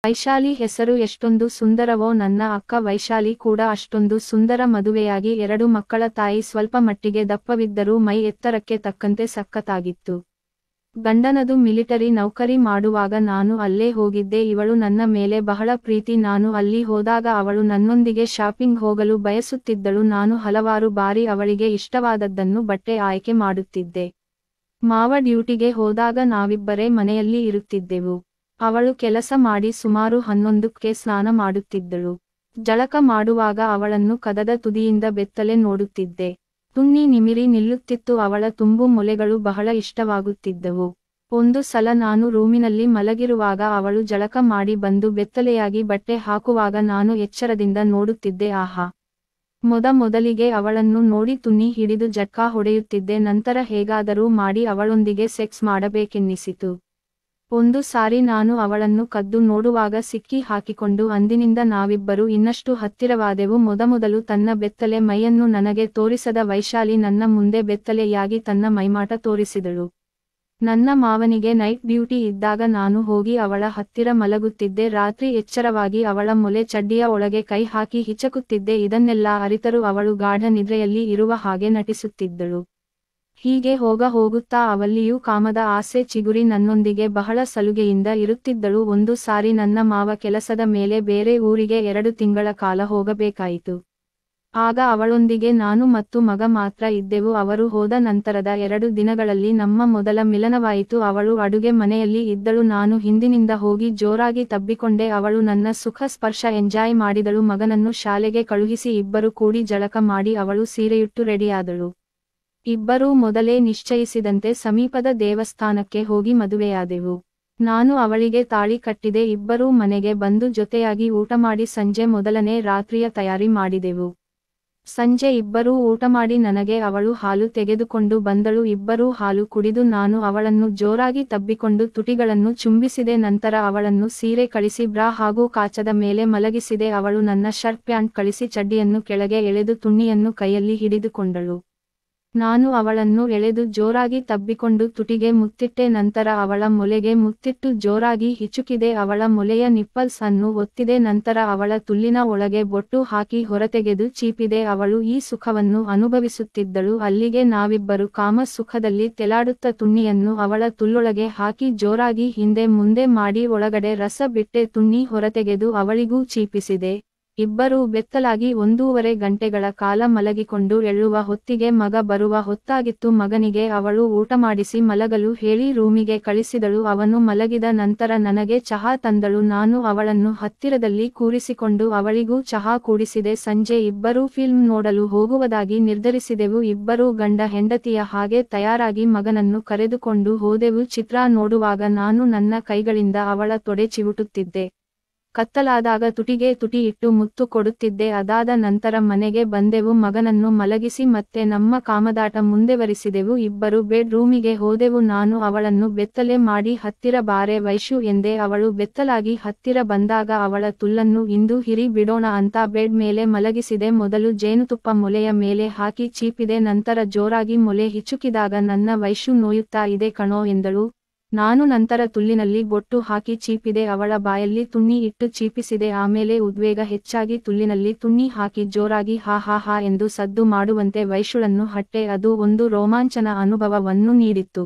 ವೈಶಾಲಿ ಹೆಸರು ಎಷ್ಟೊಂದು ಸುಂದರವೋ ನನ್ನ ಅಕ್ಕ ವೈಶಾಲಿ ಕೂಡ ಅಷ್ಟೊಂದು ಸುಂದರ. ಮದುವೆಯಾಗಿ 2 ಮಕ್ಕಳ ತಾಯಿ. ಸ್ವಲ್ಪ ಮಟ್ಟಿಗೆ ದಪ್ಪವಿದ್ದರೂ ಮೈ ಎತ್ತರಕ್ಕೆ ತಕ್ಕಂತೆ ಸಖತ್ತಾಗಿತ್ತು. ಗಂಡನದು ಮಿಲಿಟರಿ ನೌಕರಿ ಮಾಡುವಾಗ ನಾನು ಅಲ್ಲೇ ಹೋಗಿದ್ದೆ. ಇವಳು ನನ್ನ ಮೇಲೆ ಬಹಳ ಪ್ರೀತಿ. ನಾನು ಅಲ್ಲಿ ಹೋದಾಗ ಅವಳು ನನ್ನೊಂದಿಗೆ ಶಾಪಿಂಗ್ ಹೋಗಲು ಬಯಸುತ್ತಿದ್ದಳು. ನಾನು ಹಲವಾರು ಬಾರಿ ಅವಳಿಗೆ ಇಷ್ಟವಾದದ್ದನ್ನು ಬಟ್ಟೆ ಆಯ್ಕೆ ಮಾಡುತ್ತಿದ್ದೆ. ಮಾವ ಡ್ಯೂಟಿಗೆ ಹೋದಾಗ ನಾವಿಬ್ಬರೇ ಮನೆಯಲ್ಲಿ ಇರುತ್ತಿದ್ದೆವು. ಅವಳು ಕೆಲಸ ಮಾಡಿ ಸುಮಾರು 11ಕ್ಕೆ ಸ್ನಾನ ಮಾಡುತ್ತಿದ್ದಳು. ಜಳಕ ಮಾಡುವಾಗ ಅವಳನ್ನು ಕದದ ತುದಿಯಿಂದ ಬೆತ್ತಲೆ ನೋಡುತ್ತಿದ್ದೆ. ತುಣ್ಣಿ ನಿಮಿರಿ ನಿಲ್ಲುತ್ತಿತ್ತು. ಅವಳ ತುಂಬು ಮೊಲೆಗಳು ಬಹಳ ಇಷ್ಟವಾಗುತ್ತಿದ್ದವು. ಒಂದು ಸಲ ನಾನು ರೂಮಿನಲ್ಲಿ ಮಲಗಿರುವಾಗ ಅವಳು ಜಳಕ ಮಾಡಿ ಬಂದು ಬೆತ್ತಲೆಯಾಗಿ ಬಟ್ಟೆ ಹಾಕುವಾಗ ನಾನು ಎಚ್ಚರದಿಂದ ನೋಡುತ್ತಿದ್ದೆ. ಆಹಾ! ಮೊದಲಿಗೆ ಅವಳನ್ನು ನೋಡಿ ತುಣ್ಣಿ ಹಿಡಿದು ಜಟ್ಕಾ ಹೊಡೆಯುತ್ತಿದ್ದೆ. ನಂತರ ಹೇಗಾದರೂ ಮಾಡಿ ಅವಳೊಂದಿಗೆ ಸೆಕ್ಸ್ ಮಾಡಬೇಕೆನ್ನಿಸಿತು. ಒಂದು ಸಾರಿ ನಾನು ಅವಳನ್ನು ಕದ್ದು ನೋಡುವಾಗ ಸಿಕ್ಕಿ ಹಾಕಿಕೊಂಡು ಅಂದಿನಿಂದ ನಾವಿಬ್ಬರು ಇನ್ನಷ್ಟು ಹತ್ತಿರವಾದೆವು. ಮೊದಲು ತನ್ನ ಬೆತ್ತಲೆ ಮೈಯನ್ನು ನನಗೆ ತೋರಿಸದ ವೈಶಾಲಿ ನನ್ನ ಮುಂದೆ ಬೆತ್ತಲೆಯಾಗಿ ತನ್ನ ಮೈಮಾಟ ತೋರಿಸಿದಳು. ನನ್ನ ಮಾವನಿಗೆ ನೈಟ್ ಡ್ಯೂಟಿ ಇದ್ದಾಗ ನಾನು ಹೋಗಿ ಅವಳ ಹತ್ತಿರ ಮಲಗುತ್ತಿದ್ದೆ. ರಾತ್ರಿ ಎಚ್ಚರವಾಗಿ ಅವಳ ಮೊಲೆ ಚಡ್ಡಿಯ ಒಳಗೆ ಕೈ ಹಾಕಿ ಹಿಚಕುತ್ತಿದ್ದೆ. ಇದನ್ನೆಲ್ಲ ಅರಿತರೂ ಅವಳು ಗಾಢ ನಿದ್ರೆಯಲ್ಲಿ ಇರುವ ಹಾಗೆ ನಟಿಸುತ್ತಿದ್ದಳು. ಹೀಗೆ ಹೋಗುತ್ತಾ ಅವಲ್ಲಿಯೂ ಕಾಮದ ಆಸೆ ಚಿಗುರಿ ನನ್ನೊಂದಿಗೆ ಬಹಳ ಸಲುಗೆಯಿಂದ ಇರುತ್ತಿದ್ದಳು. ಒಂದು ಸಾರಿ ನನ್ನ ಮಾವ ಕೆಲಸದ ಮೇಲೆ ಬೇರೆ ಊರಿಗೆ 2 ತಿಂಗಳ ಕಾಲ ಹೋಗಬೇಕಾಯಿತು. ಆಗ ಅವಳೊಂದಿಗೆ ನಾನು ಮತ್ತು ಮಗ ಮಾತ್ರ ಇದ್ದೆವು. ಅವರು ಹೋದ ನಂತರದ 2 ದಿನಗಳಲ್ಲಿ ನಮ್ಮ ಮೊದಲ ಮಿಲನವಾಯಿತು. ಅವಳು ಅಡುಗೆ ಮನೆಯಲ್ಲಿ ಇದ್ದಳು. ನಾನು ಹಿಂದಿನಿಂದ ಹೋಗಿ ಜೋರಾಗಿ ತಬ್ಬಿಕೊಂಡೆ. ಅವಳು ನನ್ನ ಸುಖ ಸ್ಪರ್ಶ ಎಂಜಾಯ್ ಮಾಡಿದಳು. ಮಗನನ್ನು ಶಾಲೆಗೆ ಕಳುಹಿಸಿ ಇಬ್ಬರು ಕೂಡಿ ಜಳಕ ಮಾಡಿ ಅವಳು ಸೀರೆಯುಟ್ಟು ರೆಡಿಯಾದಳು. ಇಬ್ಬರೂ ಮೊದಲೇ ನಿಶ್ಚಯಿಸಿದಂತೆ ಸಮೀಪದ ದೇವಸ್ಥಾನಕ್ಕೆ ಹೋಗಿ ಮದುವೆಯಾದೆವು. ನಾನು ಅವಳಿಗೆ ತಾಳಿ ಕಟ್ಟಿದೆ. ಇಬ್ಬರೂ ಮನೆಗೆ ಬಂದು ಜೊತೆಯಾಗಿ ಊಟ ಮಾಡಿ ಸಂಜೆ ಮೊದಲನೇ ರಾತ್ರಿಯ ತಯಾರಿ ಮಾಡಿದೆವು. ಸಂಜೆ ಇಬ್ಬರೂ ಊಟ ಮಾಡಿ ನನಗೆ ಅವಳು ಹಾಲು ತೆಗೆದುಕೊಂಡು ಬಂದಳು. ಇಬ್ಬರೂ ಹಾಲು ಕುಡಿದು ನಾನು ಅವಳನ್ನು ಜೋರಾಗಿ ತಬ್ಬಿಕೊಂಡು ತುಟಿಗಳನ್ನು ಚುಂಬಿಸಿದೆ. ನಂತರ ಅವಳನ್ನು ಸೀರೆ ಕಳಿಸಿ ಬ್ರಾ ಹಾಗೂ ಕಾಚದ ಮೇಲೆ ಮಲಗಿಸಿದೆ. ಅವಳು ನನ್ನ ಶರ್ಟ್ ಪ್ಯಾಂಟ್ ಕಳಿಸಿ ಚಡ್ಡಿಯನ್ನು ಕೆಳಗೆ ಎಳೆದು ತುಣ್ಣಿಯನ್ನು ಕೈಯಲ್ಲಿ ಹಿಡಿದುಕೊಂಡಳು. ನಾನು ಅವಳನ್ನು ಎಳೆದು ಜೋರಾಗಿ ತಬ್ಬಿಕೊಂಡು ತುಟಿಗೆ ಮುತ್ತಿಟ್ಟೆ. ನಂತರ ಅವಳ ಮೊಲೆಗೆ ಮುತ್ತಿಟ್ಟು ಜೋರಾಗಿ ಹಿಚುಕಿದೆ. ಅವಳ ಮೊಲೆಯ ನಿಪ್ಪಲ್ಸ್ ಅನ್ನು ಒತ್ತಿದೆ. ನಂತರ ಅವಳ ತುಲ್ಲಿನ ಒಳಗೆ ಬೊಟ್ಟು ಹಾಕಿ ಹೊರತೆಗೆದು ಚೀಪಿದೆ. ಅವಳು ಈ ಸುಖವನ್ನು ಅನುಭವಿಸುತ್ತಿದ್ದಳು. ಅಲ್ಲಿಗೆ ನಾವಿಬ್ಬರು ಕಾಮ ಸುಖದಲ್ಲಿ ತೆಲಾಡುತ್ತ ತುಣ್ಣಿಯನ್ನು ಅವಳ ತುಲ್ಲೊಳಗೆ ಹಾಕಿ ಜೋರಾಗಿ ಹಿಂದೆ ಮುಂದೆ ಮಾಡಿ ಒಳಗಡೆ ರಸ ಬಿಟ್ಟೆ. ತುಣ್ಣಿ ಹೊರತೆಗೆದು ಅವಳಿಗೂ ಚೀಪಿಸಿದೆ. ಇಬ್ಬರೂ ಬೆತ್ತಲಾಗಿ 1.5 ಗಂಟೆಗಳ ಕಾಲ ಮಲಗಿಕೊಂಡು ಎಳ್ಳುವ ಹೊತ್ತಿಗೆ ಮಗ ಬರುವ ಹೊತ್ತಾಗಿತ್ತು. ಮಗನಿಗೆ ಅವಳು ಊಟ ಮಾಡಿಸಿ ಮಲಗಲು ಹೇಳಿ ರೂಮಿಗೆ ಕಳಿಸಿದಳು. ಅವನು ಮಲಗಿದ ನಂತರ ನನಗೆ ಚಹಾ ತಂದಳು. ನಾನು ಅವಳನ್ನು ಹತ್ತಿರದಲ್ಲಿ ಕೂರಿಸಿಕೊಂಡು ಅವಳಿಗೂ ಚಹಾ ಕೂಡಿಸಿದೆ. ಸಂಜೆ ಇಬ್ಬರೂ ಫಿಲ್ಮ್ ನೋಡಲು ಹೋಗುವುದಾಗಿ ನಿರ್ಧರಿಸಿದೆವು. ಇಬ್ಬರೂ ಗಂಡ ಹೆಂಡತಿಯ ಹಾಗೆ ತಯಾರಾಗಿ ಮಗನನ್ನು ಕರೆದುಕೊಂಡು ಹೋದೆವು. ಚಿತ್ರ ನೋಡುವಾಗ ನಾನು ನನ್ನ ಕೈಗಳಿಂದ ಅವಳ ತೊಡೆ ಚಿವುಟುತ್ತಿದ್ದೆ. ಕತ್ತಲಾದಾಗ ತುಟಿಗೆ ತುಟಿ ಇಟ್ಟು ಮುತ್ತು ಕೊಡುತ್ತಿದ್ದೆ. ಅದಾದ ನಂತರ ಮನೆಗೆ ಬಂದೆವು. ಮಗನನ್ನು ಮಲಗಿಸಿ ಮತ್ತೆ ನಮ್ಮ ಕಾಮದಾಟ ಮುಂದುವರಿಸಿದೆವು. ಇಬ್ಬರು ಬೆಡ್ ರೂಮಿಗೆ ಹೋದೆವು. ನಾನು ಅವಳನ್ನು ಬೆತ್ತಲೆ ಮಾಡಿ ಹತ್ತಿರ ಬಾರೆ ವೈಶು ಎಂದೆ. ಅವಳು ಬೆತ್ತಲಾಗಿ ಹತ್ತಿರ ಬಂದಾಗ ಅವಳ ತುಲ್ಲನ್ನು ಇಂದು ಹಿರಿ ಬಿಡೋಣ ಅಂತ ಬೆಡ್ ಮೇಲೆ ಮಲಗಿಸಿದೆ. ಮೊದಲು ಜೇನುತುಪ್ಪ ಮೊಲೆಯ ಮೇಲೆ ಹಾಕಿ ಚೀಪಿದೆ. ನಂತರ ಜೋರಾಗಿ ಮೊಲೆ ಹಿಚುಕಿದಾಗ ನನ್ನ ವೈಶು ನೋಯುತ್ತಾ ಇದೆ ಕಣೋ ಎಂದಳು. ನಾನು ನಂತರ ತುಲ್ಲಿನಲ್ಲಿ ಬೊಟ್ಟು ಹಾಕಿ ಚೀಪಿದೆ. ಅವಳ ಬಾಯಲ್ಲಿ ತುಣ್ಣಿ ಇಟ್ಟು ಚೀಪಿಸಿದೆ. ಆಮೇಲೆ ಉದ್ವೇಗ ಹೆಚ್ಚಾಗಿ ತುಲ್ಲಿನಲ್ಲಿ ತುಣ್ಣಿ ಹಾಕಿ ಜೋರಾಗಿ ಹಾ ಹಾ ಹಾ ಎಂದು ಸದ್ದು ಮಾಡುವಂತೆ ವೈಶುಳನ್ನು ಹಟ್ಟೆ. ಅದು ಒಂದು ರೋಮಾಂಚನ ಅನುಭವವನ್ನು ನೀಡಿತ್ತು.